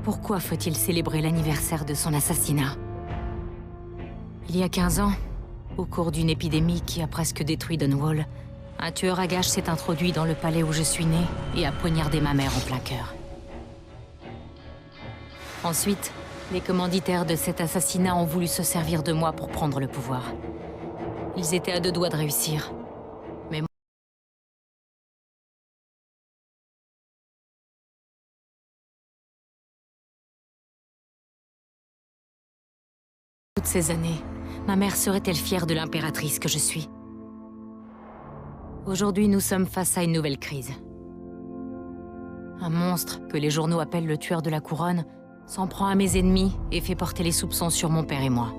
Pourquoi faut-il célébrer l'anniversaire de son assassinat? Il y a 15 ans, au cours d'une épidémie qui a presque détruit Dunwall, un tueur à gages s'est introduit dans le palais où je suis née et a poignardé ma mère en plein cœur. Ensuite, les commanditaires de cet assassinat ont voulu se servir de moi pour prendre le pouvoir. Ils étaient à 2 doigts de réussir. Mais toutes ces années, ma mère serait-elle fière de l'impératrice que je suis? Aujourd'hui, nous sommes face à une nouvelle crise. Un monstre, que les journaux appellent le tueur de la couronne, s'en prend à mes ennemis et fait porter les soupçons sur mon père et moi.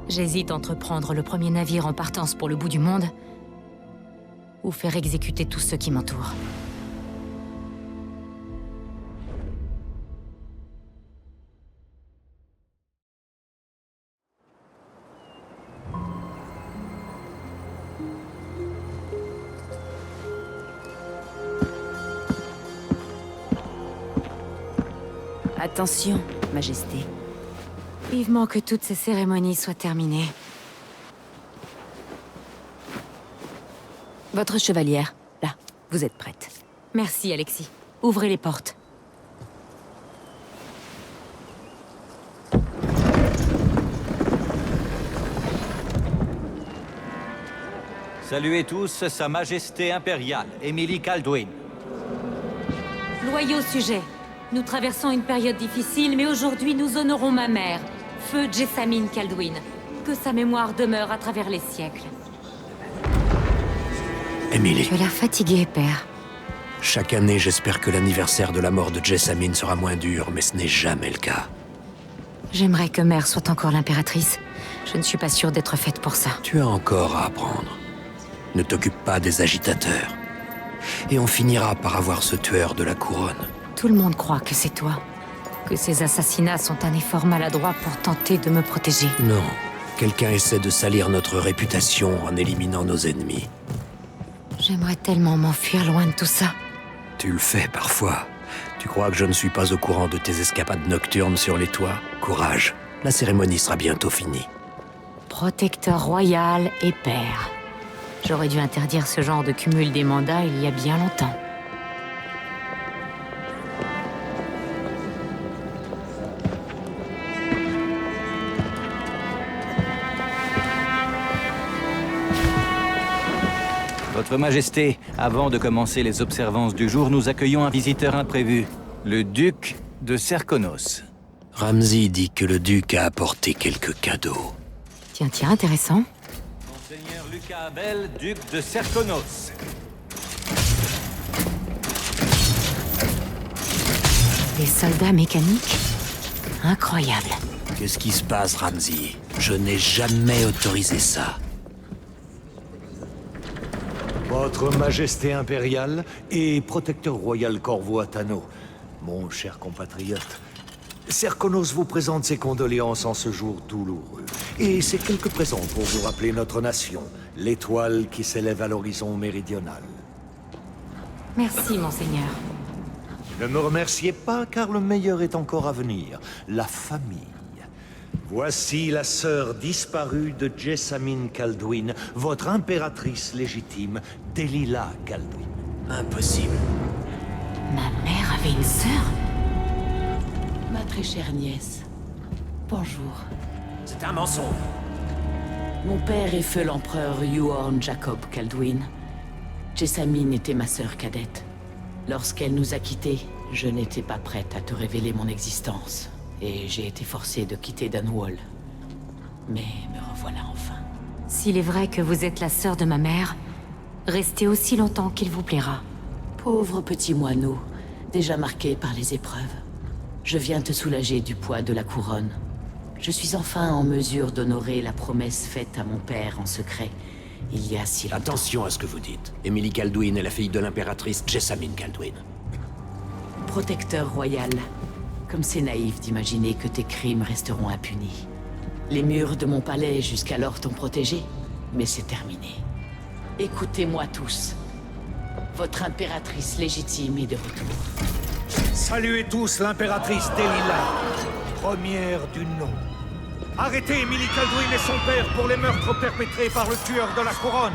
J'hésite entre prendre le premier navire en partance pour le bout du monde ou faire exécuter tous ceux qui m'entourent. Attention, Majesté. Vivement que toutes ces cérémonies soient terminées. Votre chevalière, là, vous êtes prête. Merci, Alexis. Ouvrez les portes. Saluez tous Sa Majesté impériale, Emily Kaldwin. Loyaux sujets, nous traversons une période difficile, mais aujourd'hui nous honorons ma mère, Feu Jessamine Kaldwin. Que sa mémoire demeure à travers les siècles. Emily, Tu as l'air fatigué, père. chaque année, j'espère que l'anniversaire de la mort de Jessamine sera moins dur, mais ce n'est jamais le cas. J'aimerais que mère soit encore l'impératrice. Je ne suis pas sûre d'être faite pour ça. Tu as encore à apprendre. Ne t'occupe pas des agitateurs. Et on finira par avoir ce tueur de la couronne. Tout le monde croit que c'est toi. Que ces assassinats sont un effort maladroit pour tenter de me protéger. Non. Quelqu'un essaie de salir notre réputation en éliminant nos ennemis. J'aimerais tellement m'enfuir loin de tout ça. Tu le fais parfois. Tu crois que je ne suis pas au courant de tes escapades nocturnes sur les toits? Courage. La cérémonie sera bientôt finie. Protecteur royal et père. J'aurais dû interdire ce genre de cumul des mandats il y a bien longtemps. Votre Majesté, avant de commencer les observances du jour, nous accueillons un visiteur imprévu, le duc de Serkonos. Ramsay dit que le duc a apporté quelques cadeaux. Tiens, intéressant. Monseigneur Lucas Abel, duc de Serkonos. Des soldats mécaniques? Incroyable. Qu'est-ce qui se passe, Ramsay? Je n'ai jamais autorisé ça. Votre Majesté impériale et protecteur royal Corvo Attano, mon cher compatriote, Serkonos vous présente ses condoléances en ce jour douloureux. Et ses quelques présents pour vous rappeler notre nation, l'étoile qui s'élève à l'horizon méridional. Merci, monseigneur. Ne me remerciez pas, car le meilleur est encore à venir, la famille. Voici la sœur disparue de Jessamine Kaldwin, votre impératrice légitime, Delilah Kaldwin. Impossible. Ma mère avait une sœur? Ma très chère nièce. Bonjour. C'est un mensonge. Mon père est feu l'empereur Yuorn Jacob Kaldwin. Jessamine était ma sœur cadette. Lorsqu'elle nous a quittés, je n'étais pas prête à te révéler mon existence. Et j'ai été forcée de quitter Dunwall. Mais me revoilà enfin. S'il est vrai que vous êtes la sœur de ma mère, restez aussi longtemps qu'il vous plaira. Pauvre petit moineau, déjà marqué par les épreuves. Je viens te soulager du poids de la couronne. Je suis enfin en mesure d'honorer la promesse faite à mon père en secret, il y a si longtemps. Attention à ce que vous dites. Emily Kaldwin est la fille de l'impératrice Jessamine Kaldwin. Protecteur royal. Comme c'est naïf d'imaginer que tes crimes resteront impunis. Les murs de mon palais jusqu'alors t'ont protégé, mais c'est terminé. Écoutez-moi tous. Votre impératrice légitime est de retour. Saluez tous l'impératrice Delilah, première du nom. Arrêtez Emily Kaldwin et son père pour les meurtres perpétrés par le tueur de la couronne.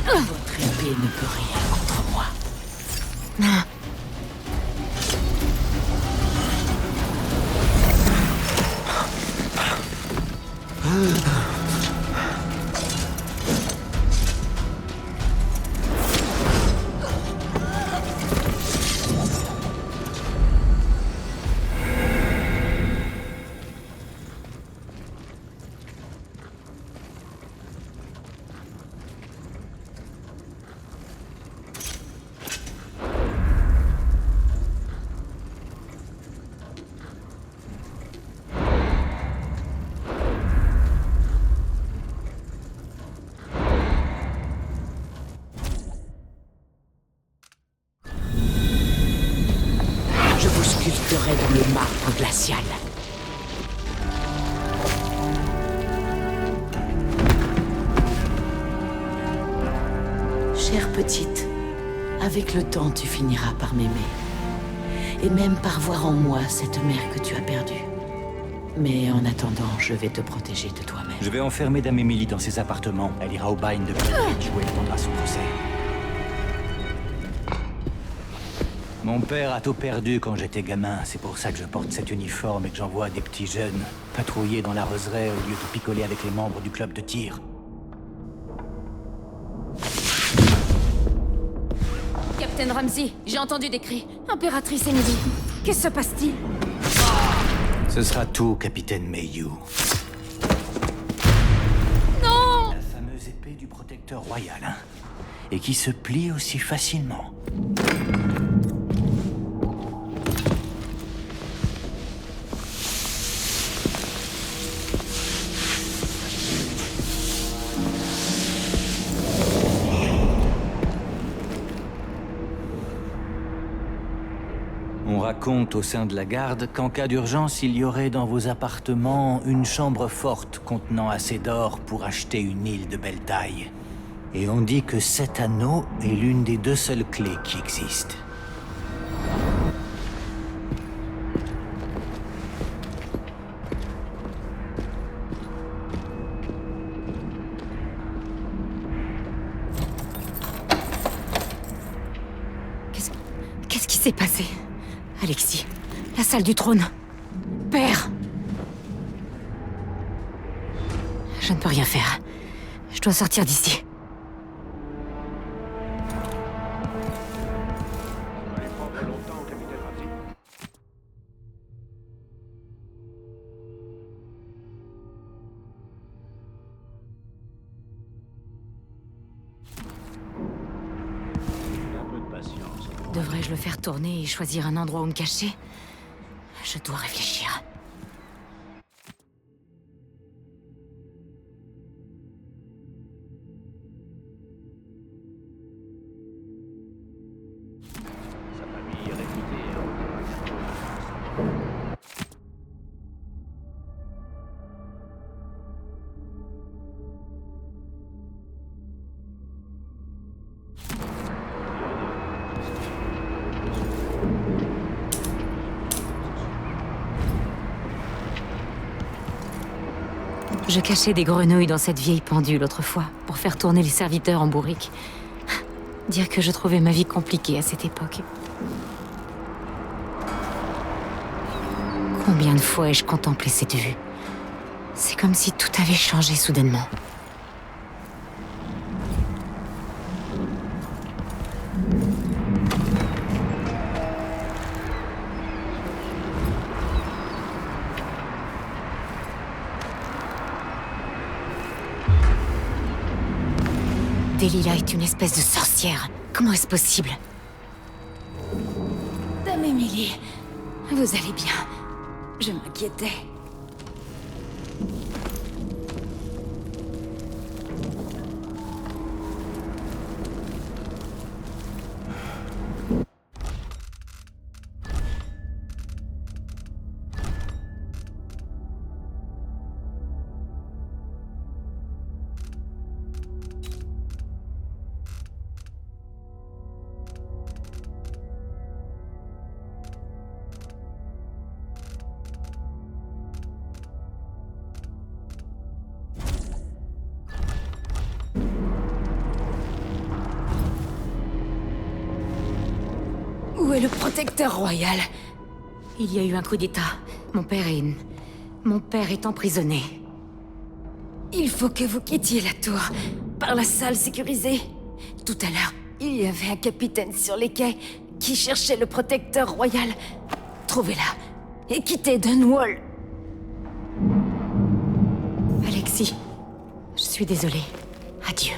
Votre épée ne peut rien contre moi. Je vous sculpterai dans le marbre glacial. Chère petite, avec le temps, tu finiras par m'aimer. Et même par voir en moi cette mère que tu as perdue. Mais en attendant, je vais te protéger de toi-même. Je vais enfermer Dame Emily dans ses appartements. Elle ira au bagne de Cambridge où elle prendra son procès. Mon père a tout perdu quand j'étais gamin. C'est pour ça que je porte cet uniforme et que j'envoie des petits jeunes patrouiller dans la roseraie au lieu de picoler avec les membres du club de tir. Captain Ramsey, j'ai entendu des cris. Impératrice Emily, que se passe-t-il? Ce sera tout, capitaine Mayhew. Non! La fameuse épée du protecteur royal, hein? Et qui se plie aussi facilement. On raconte au sein de la garde qu'en cas d'urgence, il y aurait dans vos appartements une chambre forte contenant assez d'or pour acheter une île de belle taille. Et on dit que cet anneau est l'une des 2 seules clés qui existent. Qu'est-ce qui s'est passé? Alexis, la salle du trône. Père! Je ne peux rien faire. Je dois sortir d'ici. Devrais-je le faire tourner et choisir un endroit où me cacher? Je dois réfléchir. Je cachais des grenouilles dans cette vieille pendule autrefois, pour faire tourner les serviteurs en bourrique. Dire que je trouvais ma vie compliquée à cette époque. Combien de fois ai-je contemplé cette vue? C'est comme si tout avait changé soudainement. Delilah est une espèce de sorcière. Comment est-ce possible? Dame Emily, vous allez bien. Je m'inquiétais. est le protecteur royal? Il y a eu un coup d'état. Mon père est emprisonné. Il faut que vous quittiez la tour, par la salle sécurisée. Tout à l'heure, il y avait un capitaine sur les quais qui cherchait le protecteur royal. Trouvez-la et quittez Dunwall. Alexis, je suis désolée. Adieu.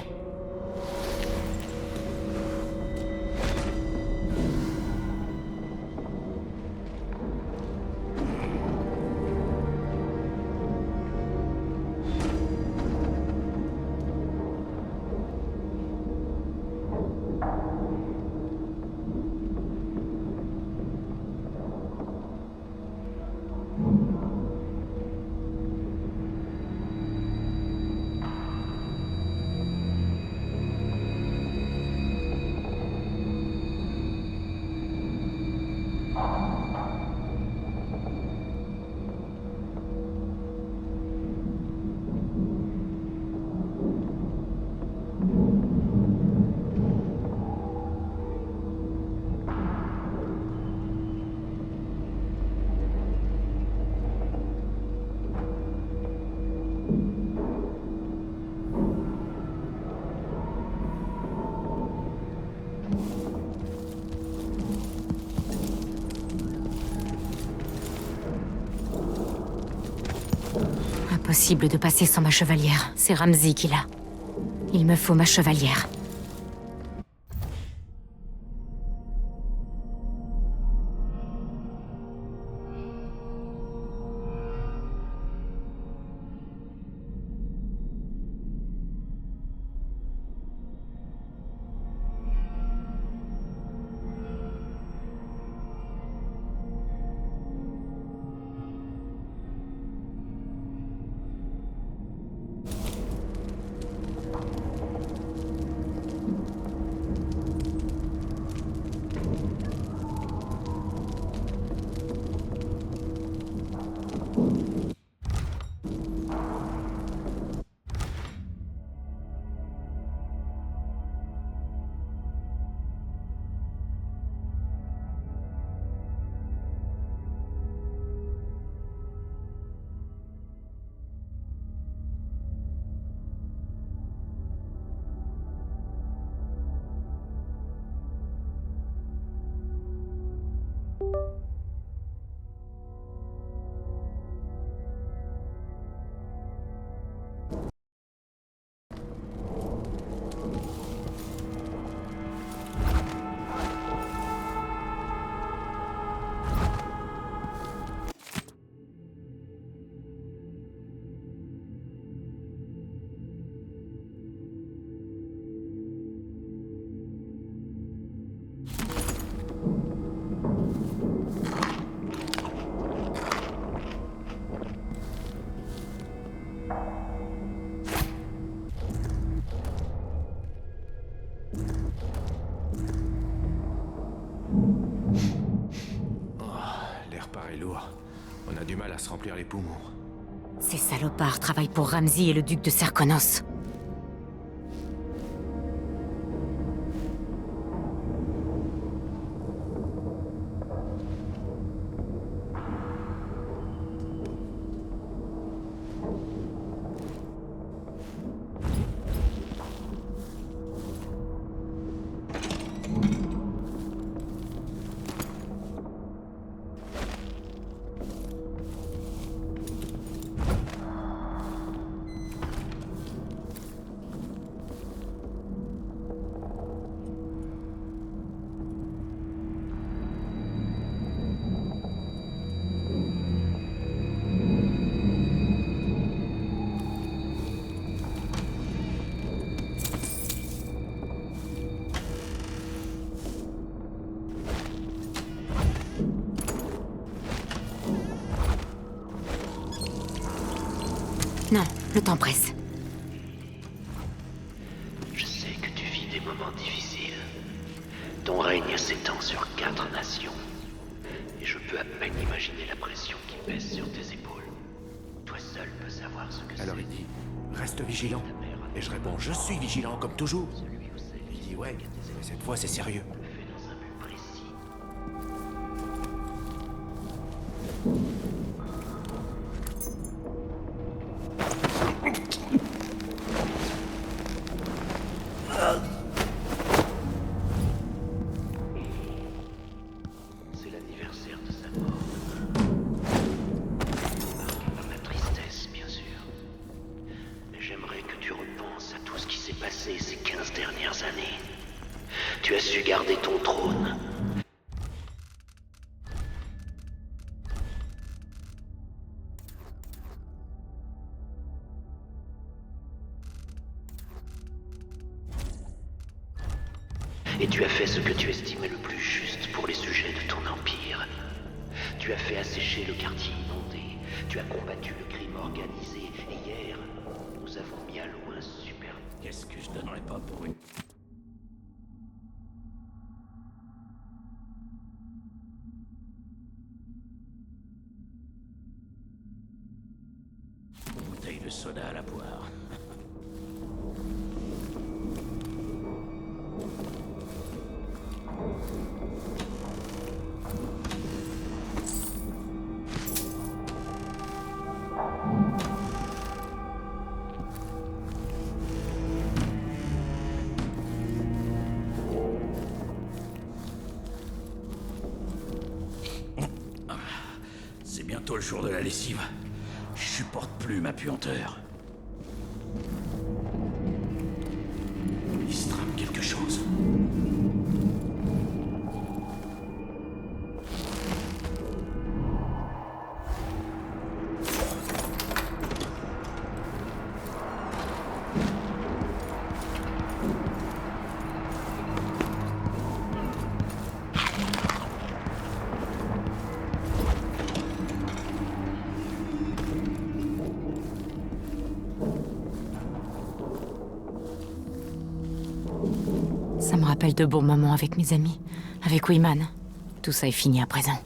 Impossible de passer sans ma chevalière. C'est Ramsay qui l'a. Il me faut ma chevalière. On a du mal à se remplir les poumons. Ces salopards travaillent pour Ramsay et le duc de Serkonos. Non, le temps presse. Je sais que tu vis des moments difficiles. Ton règne s'étend sur 4 nations. Et je peux à peine imaginer la pression qui pèse sur tes épaules. Toi seul peux savoir ce que c'est. Alors il dit, reste vigilant. Et je réponds, je suis vigilant comme toujours. Il dit, ouais, mais cette fois c'est sérieux. Le fait dans un but précis. C'est l'anniversaire de sa mort. Pardonne ma tristesse, bien sûr. Mais j'aimerais que tu repenses à tout ce qui s'est passé ces 15 dernières années. Tu as su garder ton trône. Et tu as fait ce que tu estimais le plus juste pour les sujets de ton empire. Tu as fait assécher le quartier inondé. Tu as combattu le crime organisé. Et hier, nous avons mis à l'eau un super... Qu'est-ce que je donnerais pas pour une... bouteille de soda à la poire. C'est bientôt le jour de la lessive. Je supporte plus ma puanteur. Il se trame quelque chose. Ça me rappelle de bons moments avec mes amis, avec Wiman. Tout ça est fini à présent.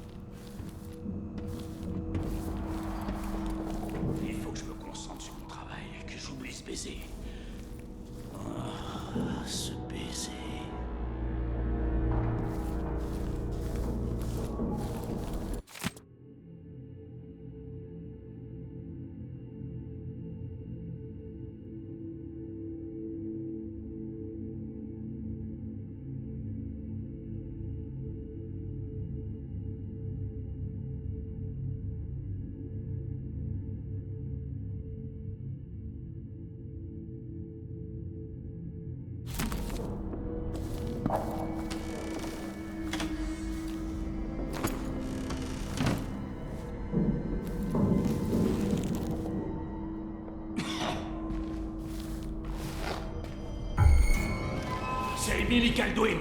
Il faut que je me concentre sur mon travail et que j'oublie ce baiser. Ah, ce baiser. C'est Emily Kaldwin.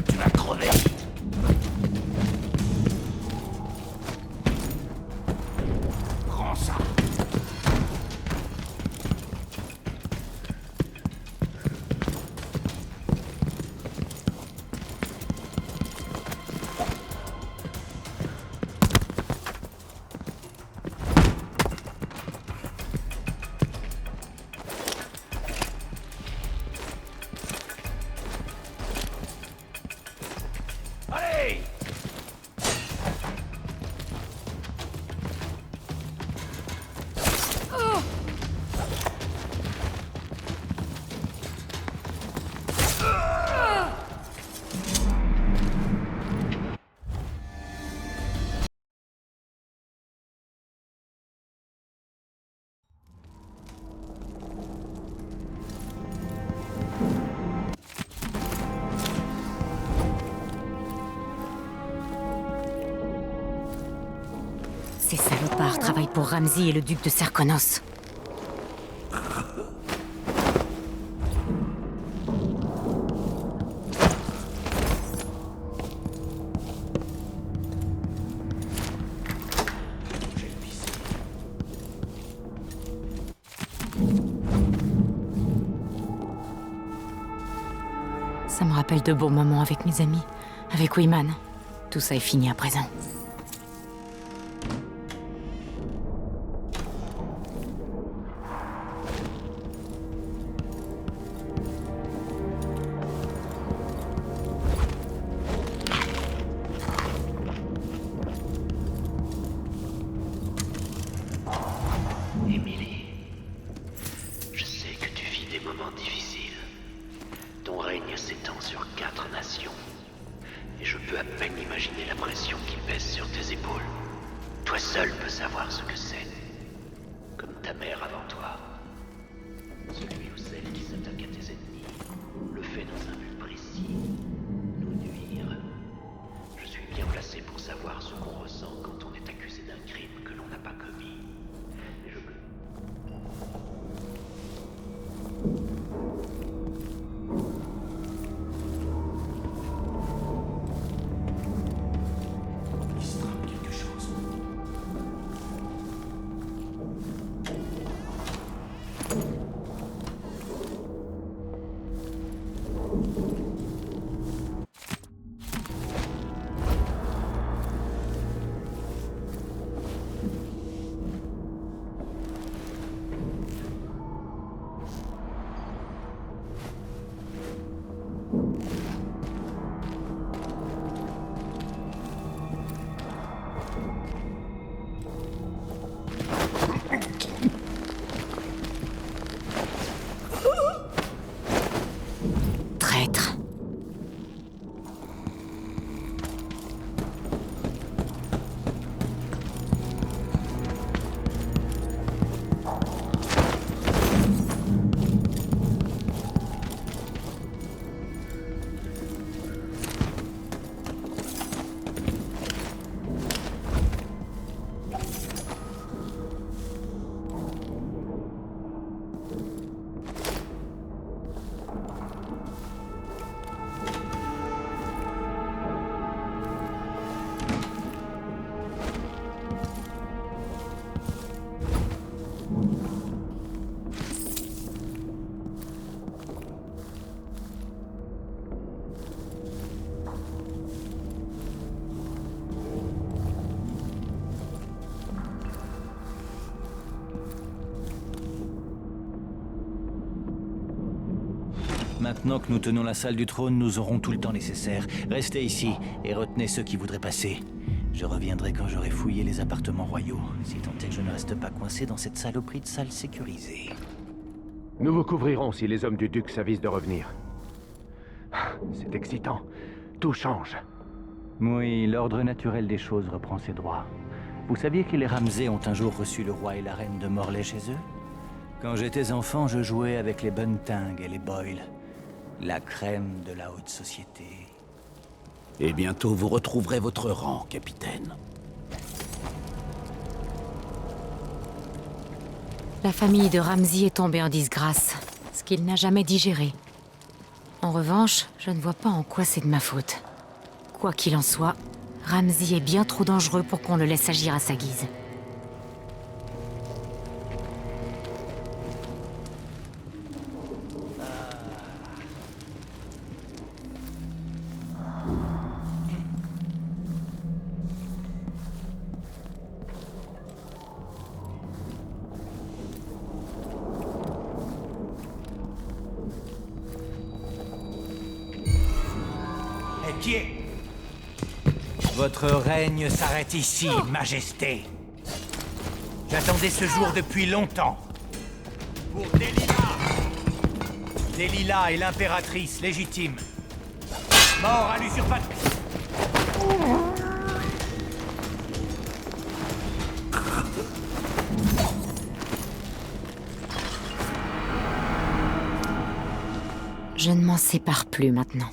Tu vas crever. Prends ça. Allez! Ces salopards travaillent pour Ramsay et le duc de Serkonos. Ça me rappelle de bons moments avec mes amis, avec Wiman. Tout ça est fini à présent. s'étend sur 4 nations. Et je peux à peine imaginer la pression qui pèse sur tes épaules. Toi seul peux savoir ce que c'est. Comme ta mère avant toi. Celui ou celle qui s'attaque à tes ennemis le fait dans un but précis. Nous nuire. Je suis bien placé pour savoir ce qu'on ressent quand on est accusé d'un crime que l'on n'a pas commis. Et je peux... Il se trame quelque chose. Traître. Maintenant que nous tenons la salle du trône, nous aurons tout le temps nécessaire. Restez ici et retenez ceux qui voudraient passer. Je reviendrai quand j'aurai fouillé les appartements royaux, si tant est que je ne reste pas coincé dans cette saloperie de salle sécurisée. Nous vous couvrirons si les hommes du duc s'avisent de revenir. C'est excitant. Tout change. Oui, l'ordre naturel des choses reprend ses droits. Vous saviez que les Ramsay ont un jour reçu le roi et la reine de Morlaix chez eux? Quand j'étais enfant, je jouais avec les Bunting et les Boyle. La crème de la haute société. Et bientôt vous retrouverez votre rang, capitaine. La famille de Ramsay est tombée en disgrâce, ce qu'il n'a jamais digéré. En revanche, je ne vois pas en quoi c'est de ma faute. Quoi qu'il en soit, Ramsay est bien trop dangereux pour qu'on le laisse agir à sa guise. Qui est... Votre règne s'arrête ici, Majesté. J'attendais ce jour depuis longtemps. Pour Delilah. Delilah est l'impératrice légitime. Mort à l'usurpatrice. Je ne m'en sépare plus maintenant.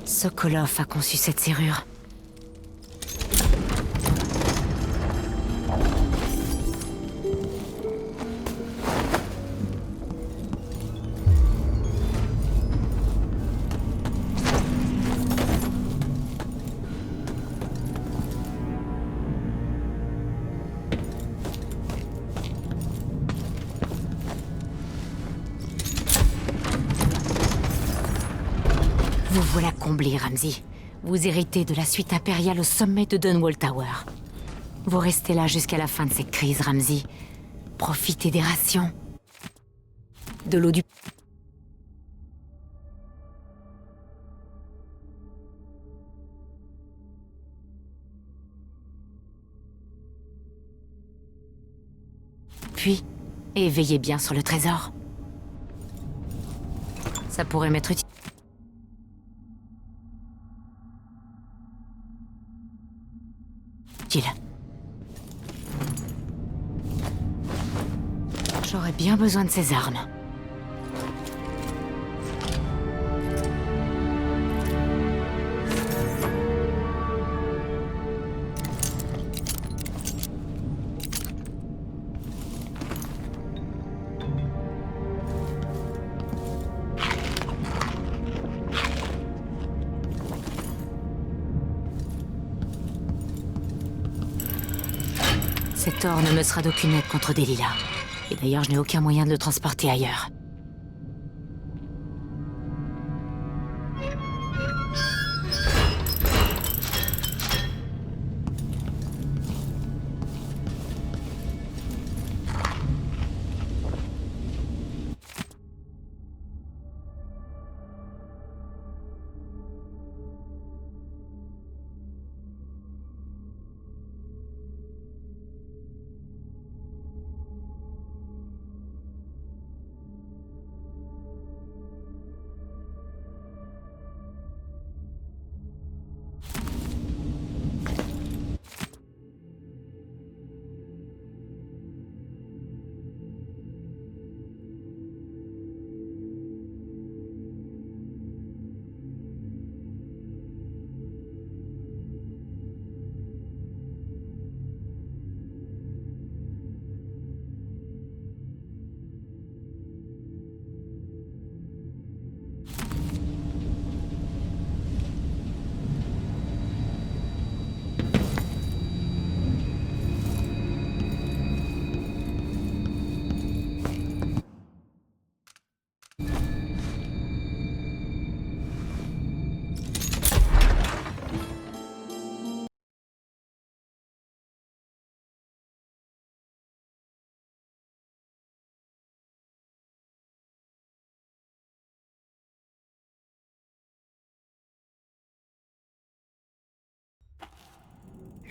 Sokolov a conçu cette serrure. Vous voilà comblé, Ramsey. Vous héritez de la suite impériale au sommet de Dunwall Tower. Vous restez là jusqu'à la fin de cette crise, Ramsey. Profitez des rations. De l'eau du... Puis, et veillez bien sur le trésor. Ça pourrait m'être utile. J'aurais bien besoin de ces armes. Cet or ne me sera d'aucune aide contre Delilah. Et d'ailleurs, je n'ai aucun moyen de le transporter ailleurs.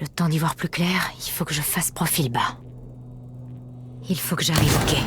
Le temps d'y voir plus clair, il faut que je fasse profil bas. Il faut que j'arrive au quai.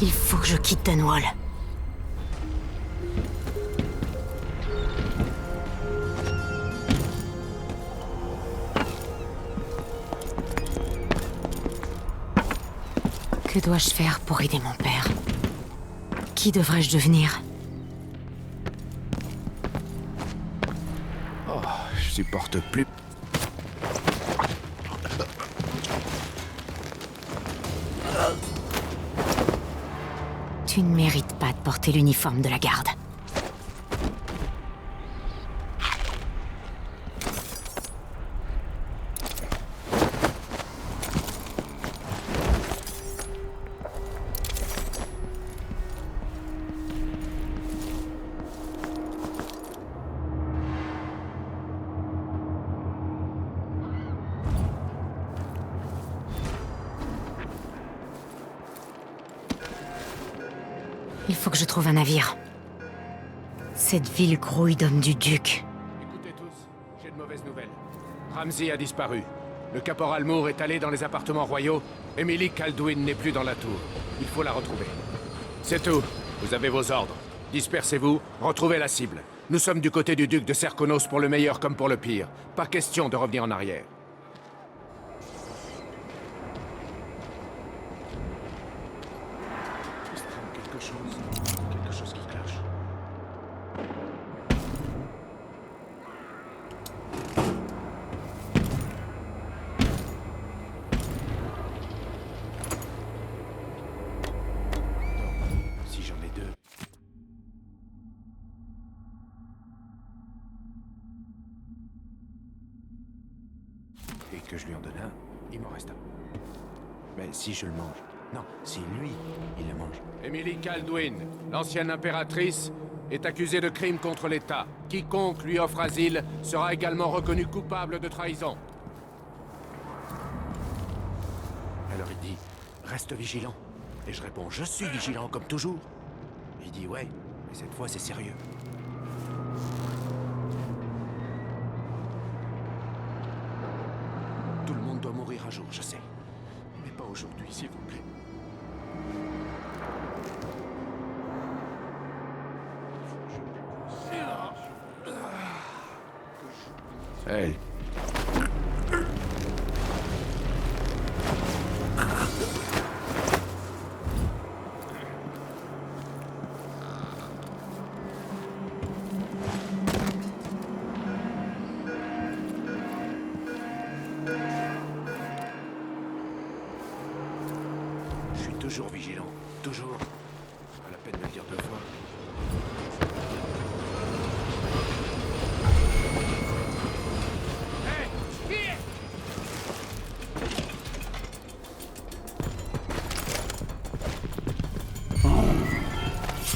Il faut que je quitte Dunwall. Que dois-je faire pour aider mon père? Qui devrais-je devenir? Oh, je supporte plus. Tu ne mérites pas de porter l'uniforme de la garde. Il faut que je trouve un navire. Cette ville grouille d'hommes du duc. Écoutez tous, j'ai de mauvaises nouvelles. Ramsey a disparu. Le caporal Moore est allé dans les appartements royaux. Emily Kaldwin n'est plus dans la tour. Il faut la retrouver. C'est tout. Vous avez vos ordres. Dispersez-vous, retrouvez la cible. Nous sommes du côté du duc de Serkonos pour le meilleur comme pour le pire. Pas question de revenir en arrière. Quelque chose qui cloche. Si j'en ai deux. Et que je lui en donne un, il m'en reste un. Mais si je le mange. Non, si lui, il le mange. Emily Kaldwin, l'ancienne impératrice, est accusée de crimes contre l'État. Quiconque lui offre asile sera également reconnu coupable de trahison. Alors il dit, reste vigilant. Et je réponds, je suis vigilant comme toujours. Il dit, ouais, mais cette fois c'est sérieux. Tout le monde doit mourir un jour, je sais. Mais pas aujourd'hui, s'il vous plaît. Hey. Je suis toujours vigilant, toujours. Pas la peine de le dire deux fois.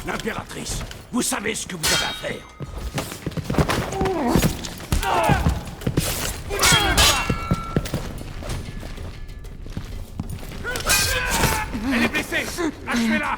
L'impératrice, vous savez ce que vous avez à faire. Elle est blessée! Achevez-la!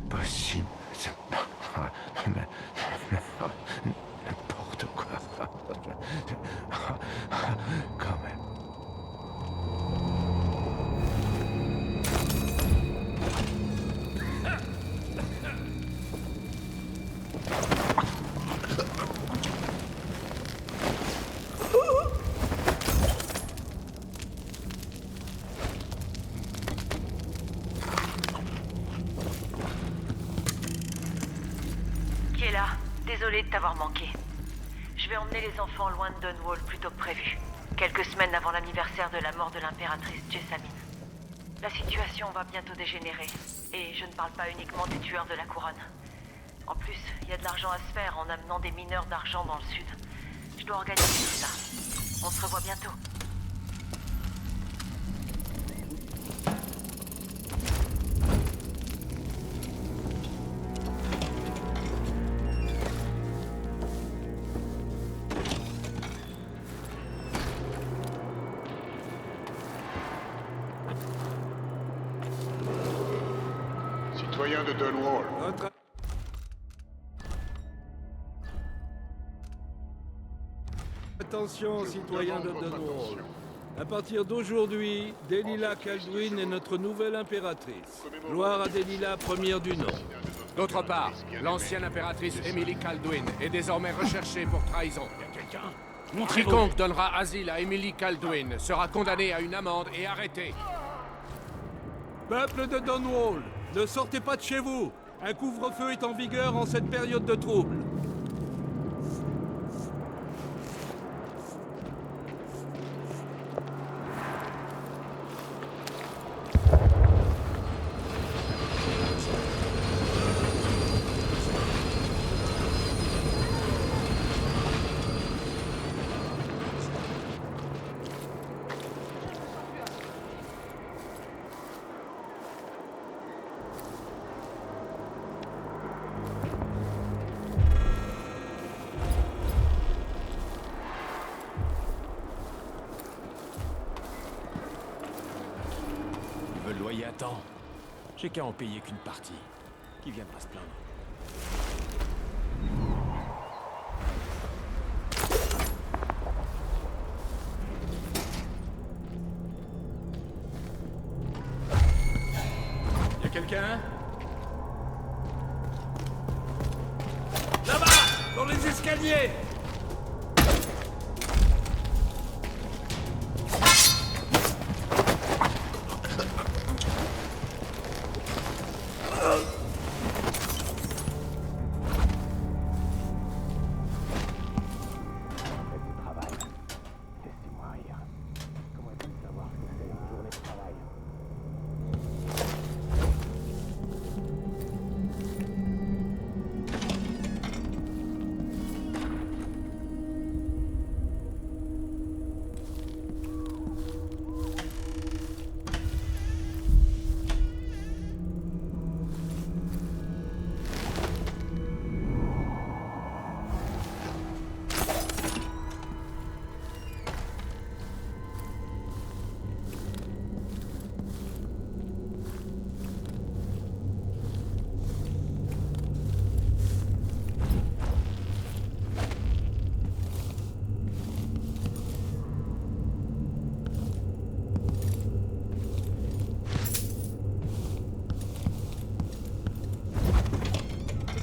Possible. N'importe quoi. Quand même. Qui est là? Désolée de t'avoir manqué. Je vais emmener les enfants loin de Dunwall plus tôt que prévu. Quelques semaines avant l'anniversaire de la mort de l'impératrice Jessamine. La situation va bientôt dégénérer. Et je ne parle pas uniquement des tueurs de la couronne. En plus, il y a de l'argent à se faire en amenant des mineurs d'argent dans le sud. Je dois organiser tout ça. On se revoit bientôt. Citoyen de Dunwall, Attention, citoyens de Dunwall. À partir d'aujourd'hui, Delilah Kaldwin est notre nouvelle impératrice. Gloire à Delilah, première du nom. D'autre part, l'ancienne impératrice Emily Kaldwin est désormais recherchée pour trahison. Quiconque donnera asile à Emily Kaldwin sera condamné à une amende et arrêté. Peuple de Dunwall, ne sortez pas de chez vous. Un couvre-feu est en vigueur en cette période de trouble. Le loyer attend. J'ai qu'à en payer qu'une partie. Qui viendra se plaindre? Y'a quelqu'un? Là-bas, dans les escaliers.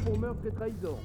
Pour meurtre et trahison.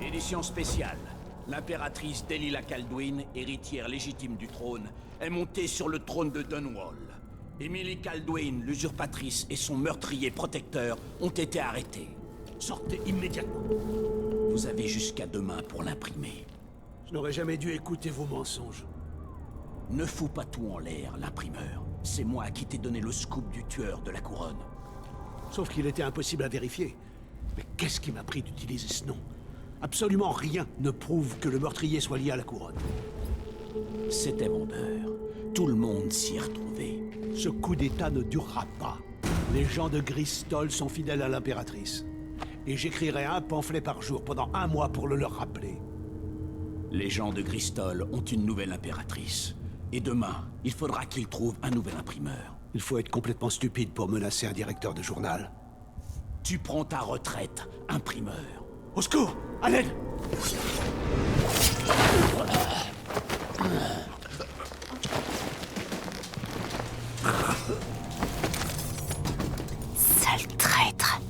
Édition spéciale. L'impératrice Delilah Kaldwin, héritière légitime du trône, est montée sur le trône de Dunwall. Emily Kaldwin, l'usurpatrice, et son meurtrier protecteur ont été arrêtés. Sortez immédiatement. Vous avez jusqu'à demain pour l'imprimer. Je n'aurais jamais dû écouter vos mensonges. Ne fous pas tout en l'air, l'imprimeur. C'est moi qui t'ai donné le scoop du tueur de la couronne. Sauf qu'il était impossible à vérifier. Mais qu'est-ce qui m'a pris d'utiliser ce nom? Absolument rien ne prouve que le meurtrier soit lié à la couronne. C'était vendeur. Tout le monde s'y est retrouvé. Ce coup d'État ne durera pas. Les gens de Gristol sont fidèles à l'impératrice. Et j'écrirai un pamphlet par jour pendant 1 mois pour le leur rappeler. Les gens de Gristol ont une nouvelle impératrice. Et demain, il faudra qu'ils trouvent un nouvel imprimeur. Il faut être complètement stupide pour menacer un directeur de journal. Tu prends ta retraite, imprimeur. Au secours! À l'aide! Sale traître.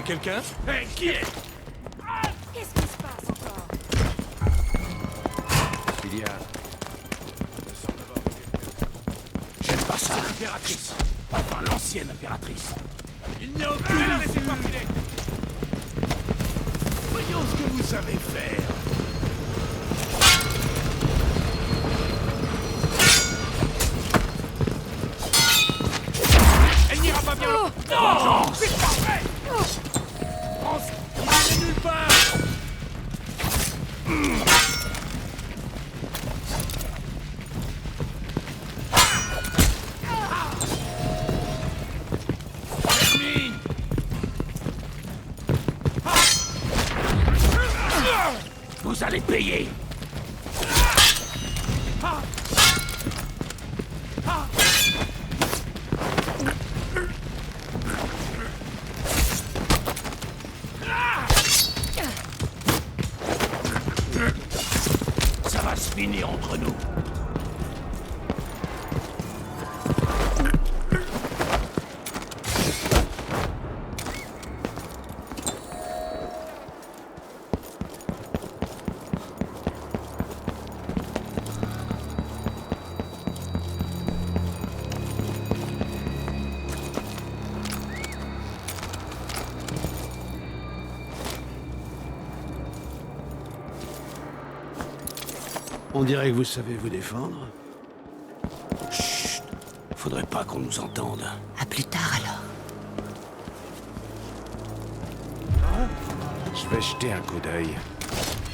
Quelqu'un? Hey, qui est? Qu'est-ce qui se passe encore? Il y a... J'aime pas ça. L'impératrice. Enfin, l'ancienne impératrice. Il n'y a aucune... Laissez-moi filer! Voyons ce que vous savez faire. Elle n'ira pas bien! Oh non! C'est parfait! France, il n'est nulle part! Vous allez payer. Ça va se finir entre nous. On dirait que vous savez vous défendre. Chut. Faudrait pas qu'on nous entende. À plus tard alors. Je vais jeter un coup d'œil.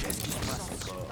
Qu'est-ce qui se passe encore?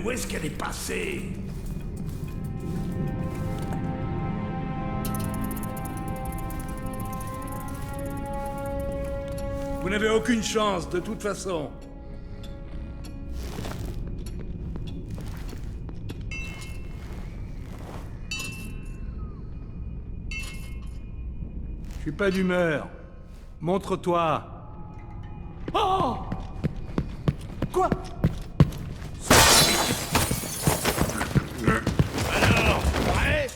où est-ce qu'elle est passée? Vous n'avez aucune chance, de toute façon. Je suis pas d'humeur. Montre-toi. Oh! Quoi? Alors, prêt?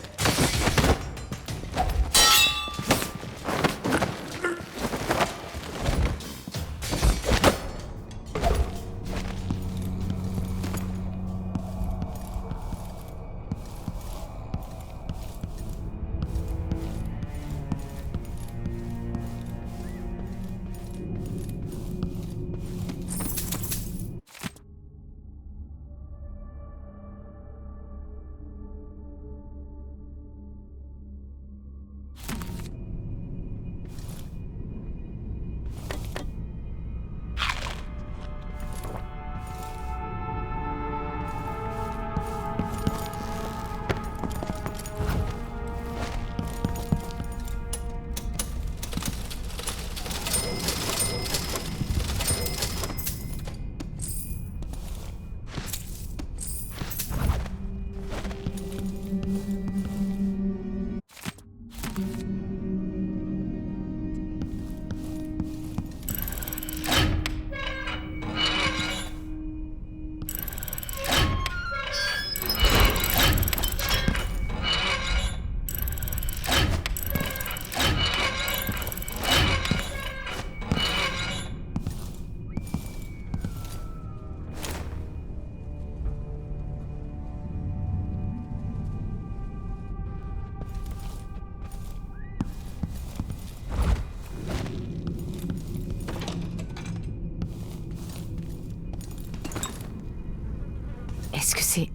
Est-ce que c'est...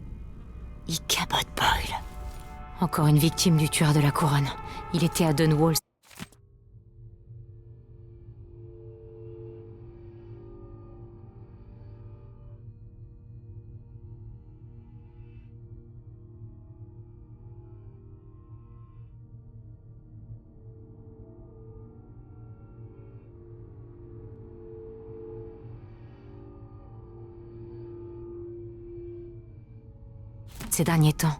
Ichabod Boyle? Encore une victime du tueur de la couronne. Il était à Dunwall. Ces derniers temps.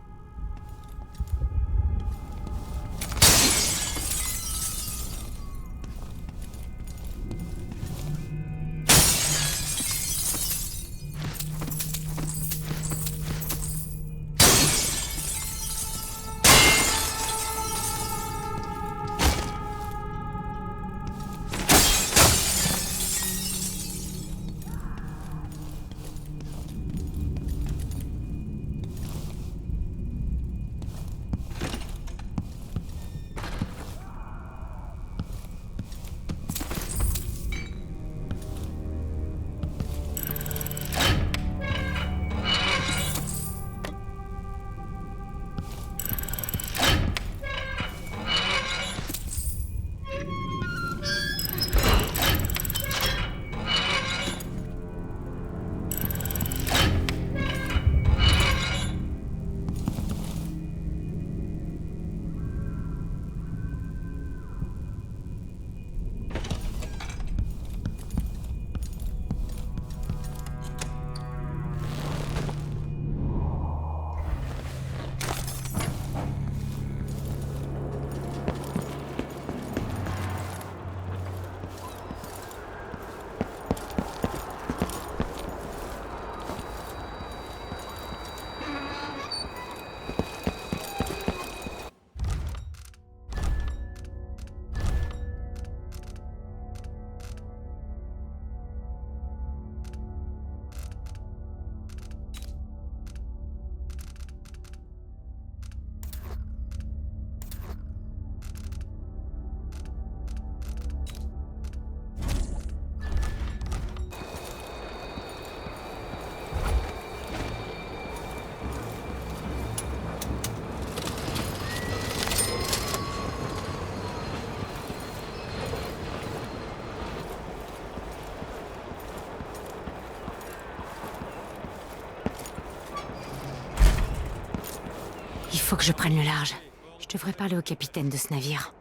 que je prenne le large. Je devrais parler au capitaine de ce navire.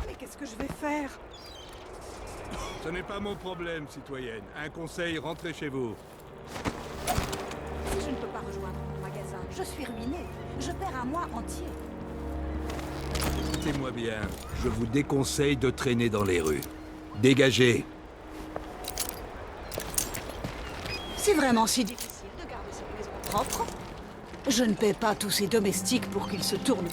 Mais qu'est-ce que je vais faire? Ce n'est pas mon problème, citoyenne. Un conseil, rentrez chez vous. Si je ne peux pas rejoindre mon magasin, je suis ruiné. Je perds un mois entier. Écoutez-moi bien, je vous déconseille de traîner dans les rues. Dégagez. C'est vraiment si difficile de garder cette maison propre? Je ne paie pas tous ces domestiques pour qu'ils se tournent.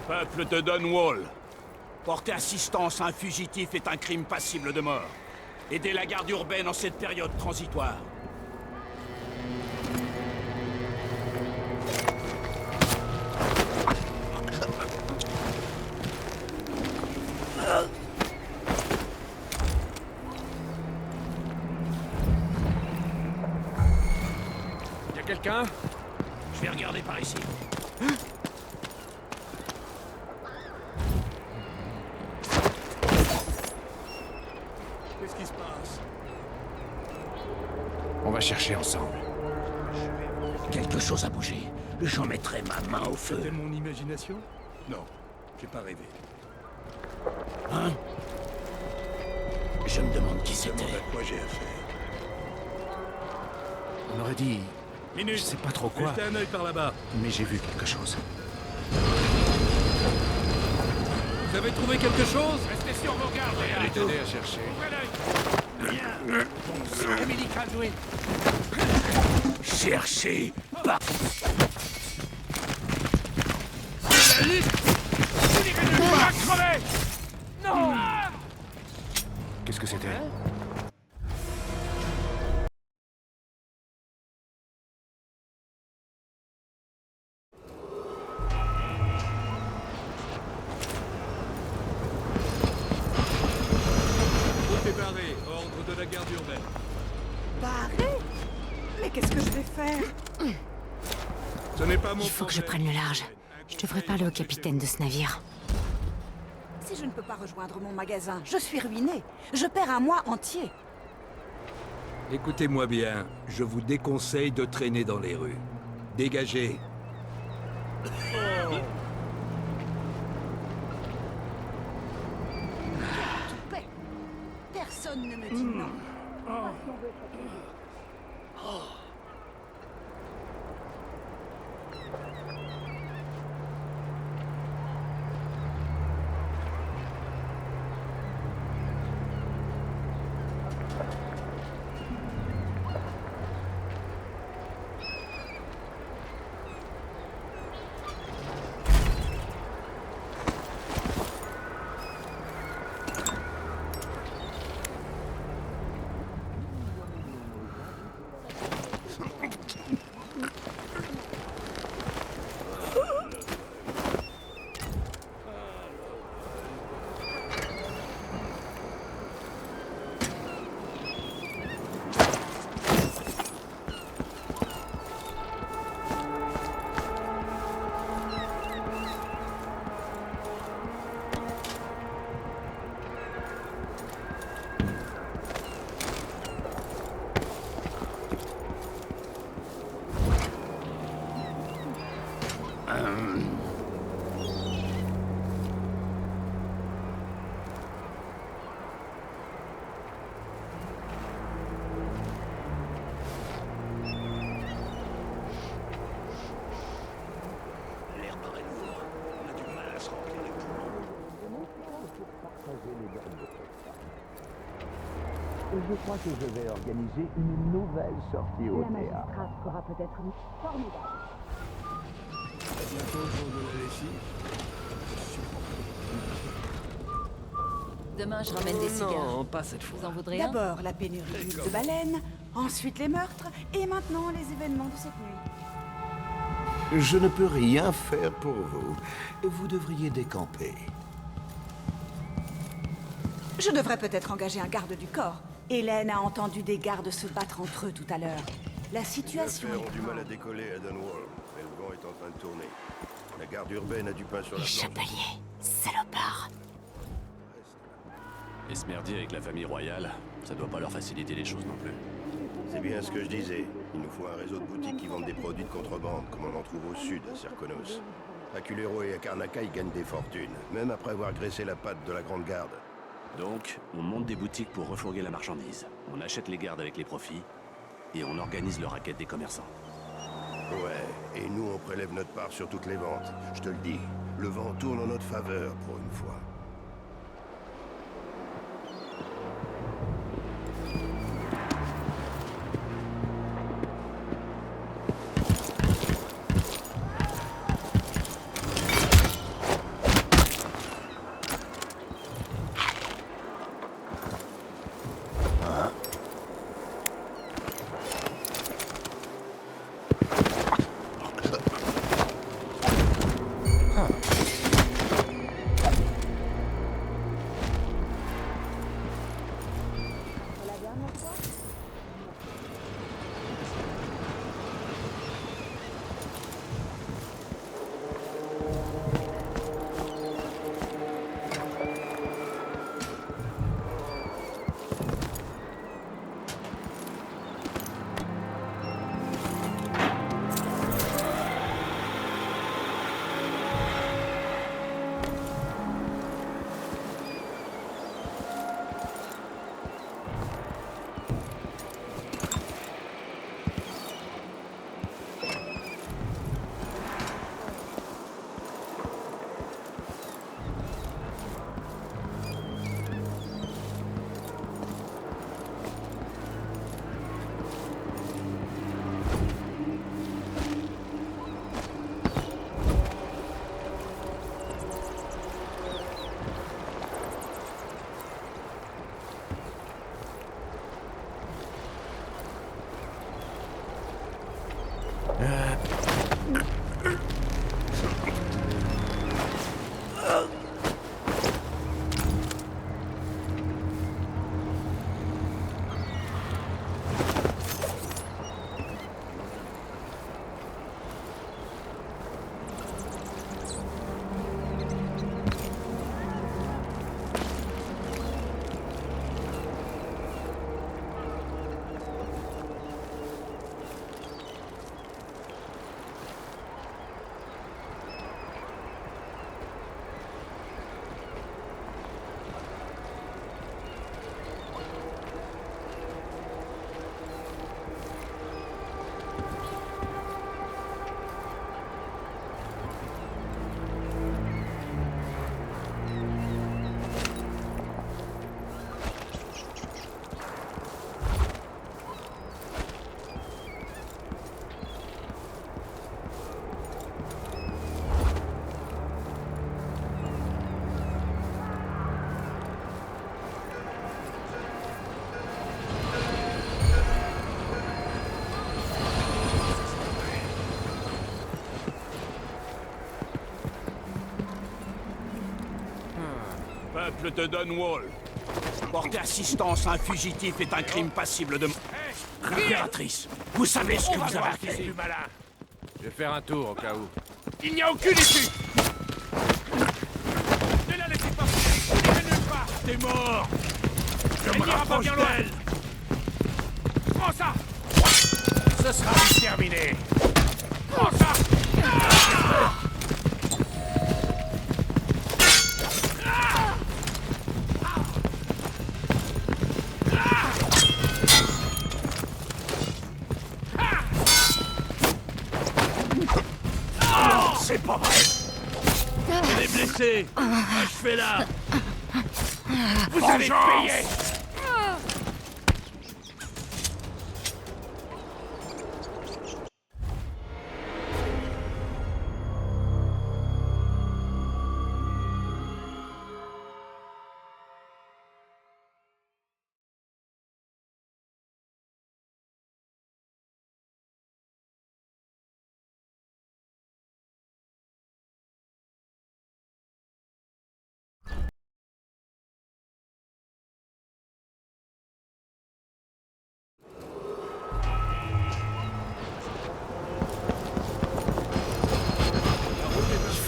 Peuple de Dunwall, porter assistance à un fugitif est un crime passible de mort. Aidez la garde urbaine en cette période transitoire. Y a quelqu'un? Je vais regarder par ici. Qu'est-ce qui se passe? On va chercher ensemble. Quelque chose a bougé. J'en mettrai ma main au feu. C'était mon imagination? Non, j'ai pas rêvé. Hein? Je me demande qui c'était. À quoi j'ai affaire? On aurait dit... Minute. Je sais pas trop quoi. Jetez un œil par là-bas. Mais j'ai vu quelque chose. Vous avez trouvé quelque chose? Restez sur vos gardes, les Allez gars. t'aider à chercher. Ouvrez l'œil. Bien. Emily Caldwin. Cherchez pas. C'est la lutte. Vous n'irez nulle part crever. Non. Qu'est-ce que c'était? Tout est barré. Ordre de la garde urbaine. Barré? Mais qu'est-ce que je vais faire? Ce n'est pas mon Il faut que je prenne le large. Je devrais parler au capitaine de ce navire. Si je ne peux pas rejoindre mon magasin, je suis ruiné. Je perds un mois entier. Écoutez-moi bien, je vous déconseille de traîner dans les rues. Dégagez. Toute paix. Personne ne me dit non. Je crois que je vais organiser une nouvelle sortie au La théâtre. magistrate fera peut-être une formidable. Bientôt le jour de la lessive. Demain, je ramène des cigares. Non, pas cette fois. Vous en voudrez un? D'abord la pénurie d'huile de baleine, ensuite les meurtres, et maintenant les événements de cette nuit. Je ne peux rien faire pour vous. Vous devriez décamper. Je devrais peut-être engager un garde du corps. Hélène a entendu des gardes se battre entre eux tout à l'heure. La situation Les est affaires ont du grave. mal à décoller à Dunwall, mais le vent est en train de tourner. garde urbaine a du pain sur la Les planche. chapeliers, salopards. Et se merdier avec la famille royale, ça doit pas leur faciliter les choses non plus. C'est bien ce que je disais. Il nous faut un réseau de boutiques qui vendent des produits de contrebande, comme on en trouve au sud, à Serkonos. À Culero et à Karnaka, ils gagnent des fortunes, même après avoir graissé la patte de la Grande Garde. Donc, on monte des boutiques pour refourguer la marchandise. On achète les gardes avec les profits, et on organise le racket des commerçants. Ouais, et nous on prélève notre part sur toutes les ventes. Je te le dis, le vent tourne en notre faveur pour une fois. Peuple de Dunwall, porter assistance à un fugitif est un crime passible de mort. L'impératrice, vous savez ce que vous avez à faire. plus malin. Je vais faire un tour au cas où. Il n'y a aucune issue. Ne la laissez pas passer. Ne nulle part. T'es mort. Je Elle me n'ira pas rapproche bien loin. d'elle. Prends ça. Ce sera vite terminé. Prends ça. C'est pas vrai. Elle est blessée. Achevez-la. Vous allez payer.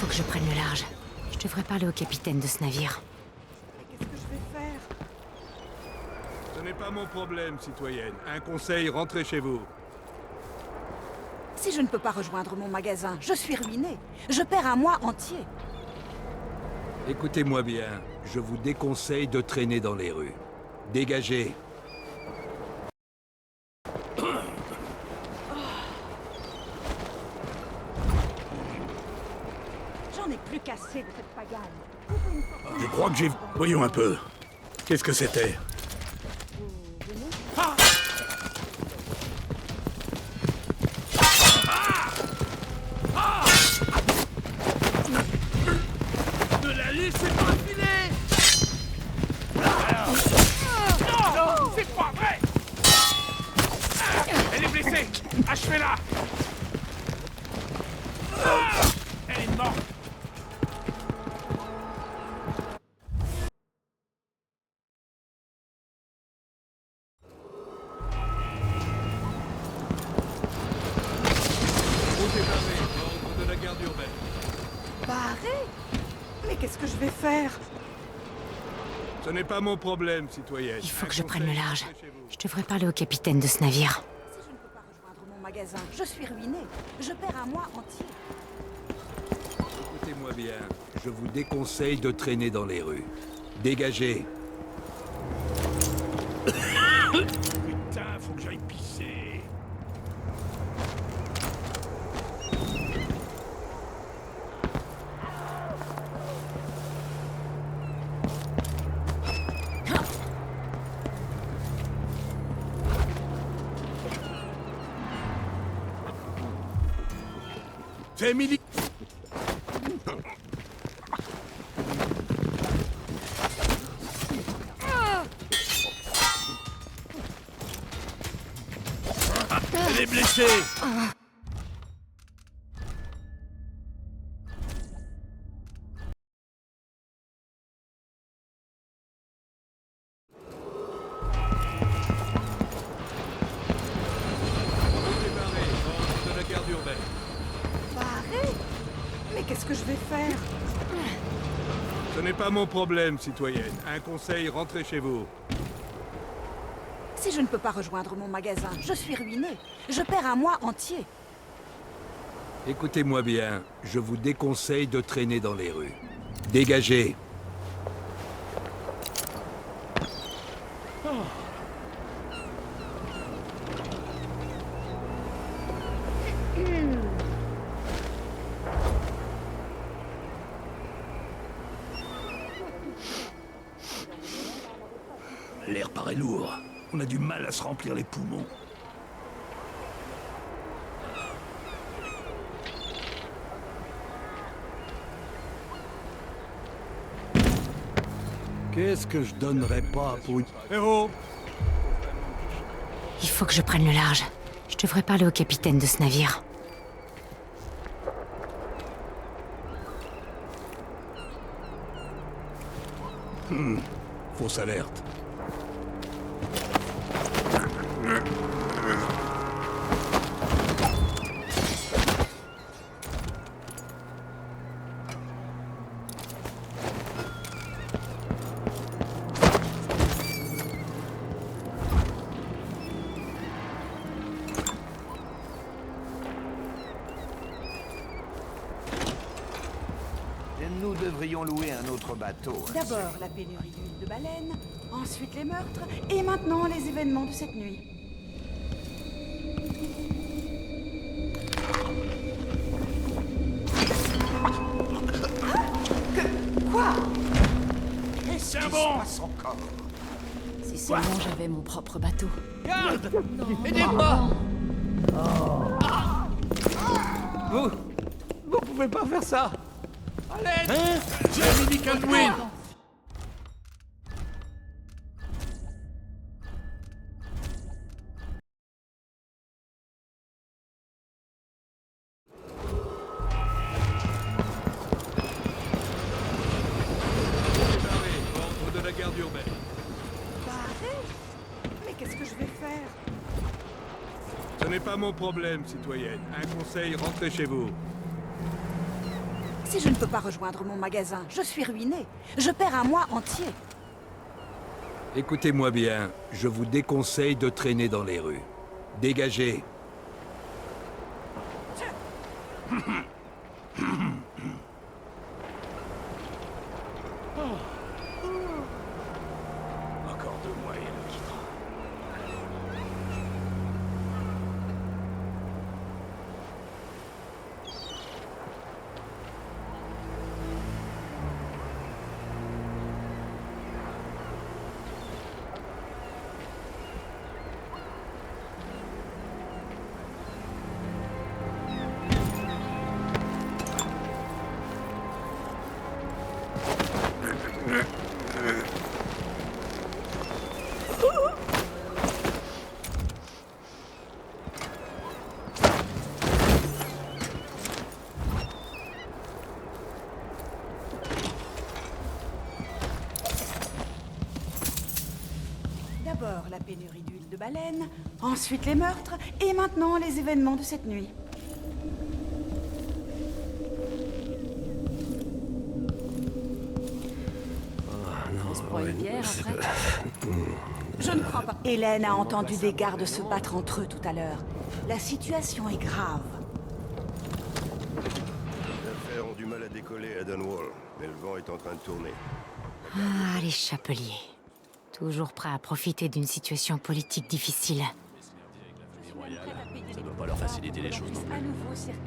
que je prenne le large. Je devrais parler au capitaine de ce navire. Qu'est-ce que je vais faire? Ce n'est pas mon problème, citoyenne. Un conseil, rentrez chez vous. Si je ne peux pas rejoindre mon magasin, je suis ruiné. Je perds un mois entier. Écoutez-moi bien, je vous déconseille de traîner dans les rues. Dégagez. J'en ai plus qu'assez de cette pagaille. Je crois que j'ai... Voyons un peu. Qu'est-ce que c'était? Ne la laissez pas filer! Non, c'est pas vrai! Elle est blessée! Achevez-la! Elle est morte! Route est barrée, ordre de la garde urbaine. Barré? Mais qu'est-ce que je vais faire? Ce n'est pas mon problème, citoyenne. Il faut que je prenne le large. Je devrais parler au capitaine de ce navire. Si je ne peux pas rejoindre mon magasin, je suis ruiné. Je perds un mois entier. Écoutez-moi bien, je vous déconseille de traîner dans les rues. Dégagez. Putain, faut que j'aille pisser. C'est Emily. Elle est blessée. De la garde urbaine. Barré? Mais qu'est-ce que je vais faire? Ce n'est pas mon problème, citoyenne. Un conseil, rentrez chez vous. Si je ne peux pas rejoindre mon magasin, je suis ruiné. Je perds un mois entier. Écoutez-moi bien, je vous déconseille de traîner dans les rues. Dégagez. L'air paraît lourd. On a du mal à se remplir les poumons. Qu'est-ce que je donnerais pas pour une... Eh oh! Il faut que je prenne le large. Je devrais parler au capitaine de ce navire. Fausse alerte. Nous devrions louer un autre bateau. D'abord la pénurie d'huile de baleine, ensuite les meurtres, et maintenant les événements de cette nuit. Quoi? C'est un bon! Encore. Si seulement j'avais mon propre bateau. Garde! Aidez-moi! Vous pouvez pas faire ça! Allez! J'ai Emily Caldwin! Ordre de la garde urbaine. Barré? Mais qu'est-ce que je vais faire? Ce n'est pas mon problème, citoyenne. Un conseil, rentrez chez vous. Si je ne peux pas rejoindre mon magasin, je suis ruiné. Je perds un mois entier. Écoutez-moi bien, je vous déconseille de traîner dans les rues. Dégagez. Encore 2 mois et elle le quittera. D'abord la pénurie d'huile de baleine, ensuite les meurtres, et maintenant les événements de cette nuit. On se prend une bière après. Je ne crois pas. Hélène a entendu des gardes se battre entre eux tout à l'heure. La situation est grave. Les affaires ont du mal à décoller à Dunwall, mais le vent est en train de tourner. Ah, les chapeliers. Toujours prêts à profiter d'une situation politique difficile. Ça doit pas leur faciliter les choses non plus.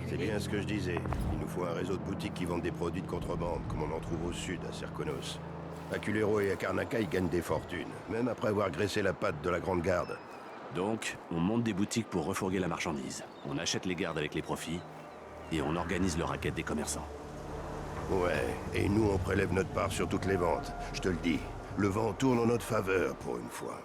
C'est bien ce que je disais. Il nous faut un réseau de boutiques qui vendent des produits de contrebande, comme on en trouve au sud, à Serkonos. À Culero et à Karnaca, ils gagnent des fortunes, même après avoir graissé la patte de la Grande Garde. Donc, on monte des boutiques pour refourguer la marchandise. On achète les gardes avec les profits, et on organise le racket des commerçants. Ouais, et nous on prélève notre part sur toutes les ventes. Je te le dis, le vent tourne en notre faveur pour une fois.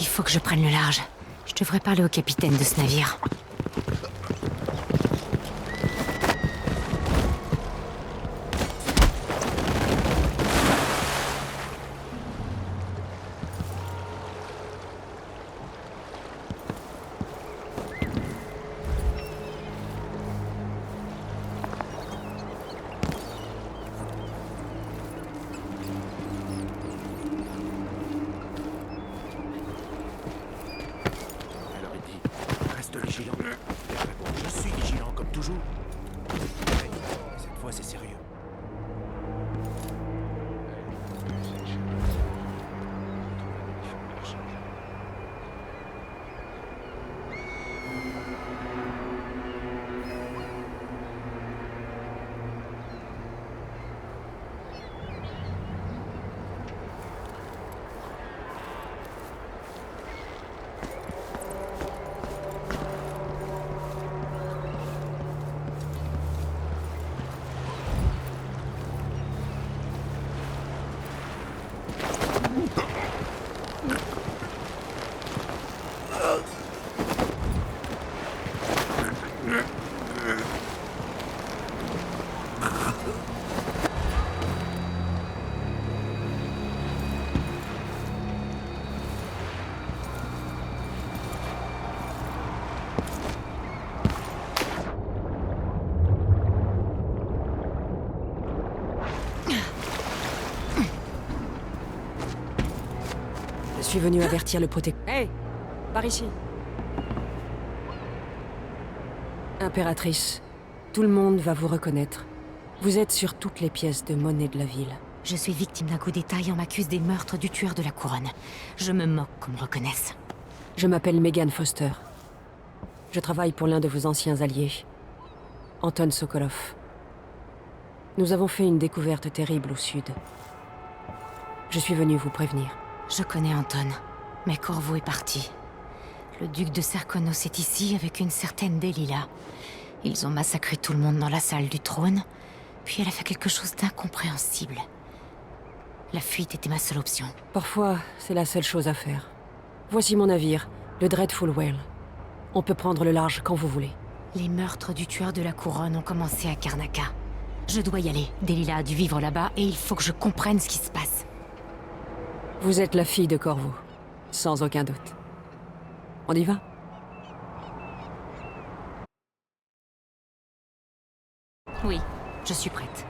Il faut que je prenne le large. Je devrais parler au capitaine de ce navire. Alors il dit, reste vigilant. Elle répond, je suis vigilant comme toujours. Mais cette fois c'est sérieux. Je suis venu avertir le protecteur. Hé, par ici. Impératrice, Tout le monde va vous reconnaître. Vous êtes sur toutes les pièces de monnaie de la ville. Je suis victime d'un coup d'État et on m'accuse des meurtres du tueur de la couronne. Je me moque qu'on me reconnaisse. Je m'appelle Megan Foster. Je travaille pour l'un de vos anciens alliés, Anton Sokolov. Nous avons fait une découverte terrible au sud. Je suis venu vous prévenir. Je connais Anton, mais Corvo est parti. Le duc de Serkonos est ici avec une certaine Delilah. Ils ont massacré tout le monde dans la salle du trône, puis elle a fait quelque chose d'incompréhensible. La fuite était ma seule option. Parfois, c'est la seule chose à faire. Voici mon navire, le Dreadful Whale. On peut prendre le large quand vous voulez. Les meurtres du tueur de la couronne ont commencé à Karnaca. Je dois y aller. Delilah a dû vivre là-bas et il faut que je comprenne ce qui se passe. Vous êtes la fille de Corvo, sans aucun doute. On y va? Oui, je suis prête.